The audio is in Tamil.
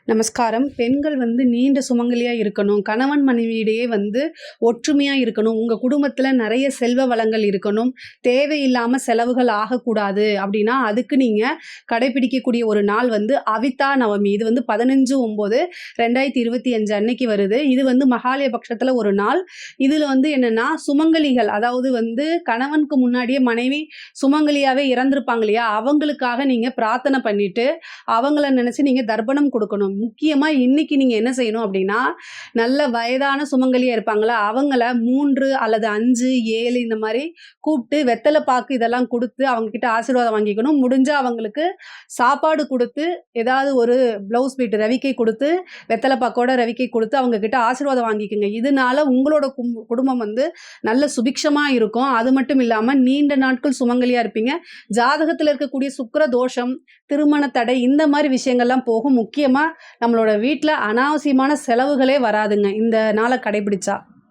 நமஸ்காரம். பெண்கள் நீண்ட சுமங்கலியா இருக்கணும். கணவன் மனைவியிடையே ஒற்றுமையா இருக்கணும். உங்க குடும்பத்தில நெறைய செல்வ வளங்கள் இருக்கணும். தேவையில்லாம செலவுகள் ஆகக்கூடாது அப்டின்னா, அதுக்கு நீங்க கடைபிடிக்கக்கூடிய ஒரு நாள் அவிதா நவமி. இது 15/9/2025 அன்னைக்கு வருது. இது மகாலய பட்சத்தில ஒரு நாள். இதுல என்னன்னா, சுமங்கலிகள் அதாவது கணவனுக்கு முன்னாடியே மனைவி சுமங்கலியாவே இறந்திருப்பாங்க இல்லையா? அவங்களுக்காக நீங்க பிரார்த்தனை பண்ணிட்டு, அவங்கள நெனச்சு நீங்க தர்ப்பணம் குடுக்கணும். முக்கியமா இன்னைக்கு நீங்க என்ன செய்யணும் அப்படின்னா, நல்ல வயதான சுமங்கலியா இருப்பாங்களா, அவங்கள 3 அல்லது 5, 7 இந்த மாரி கூப்ட்டு வெத்தல பாக்கு இதெல்லாம் குடுத்து அவங்க கிட்ட ஆசீர்வாதம் வாங்கிக்கணும். முடிஞ்சா அவங்களுக்கு சாப்பாடு குடுத்து, ஏதாவது ஒரு ப்ளவுஸ் பீட் ரவிக்கை குடுத்து, வெத்தல பாக்கோட ரவிக்கை குடுத்து அவங்க கிட்ட ஆசீர்வாதம் வாங்கிக்கங்க. இதனால உங்களோட குடும்பம் நல்ல சுபிக்ஷமா இருக்கும். அது மட்டும் இல்லாம நீண்ட நாட்கள் சுமங்கலியா இருப்பீங்க. ஜாதகத்துல இருக்கக்கூடிய சுக்கிர தோஷம், திருமண தடை இந்த மாரி விஷயங்கள்லாம் போகும். முக்கியமா நம்மளோட வீட்ல அனாவசியமான செலவுகளே வராதுங்க, இந்த நாள கடைபிடிச்சா.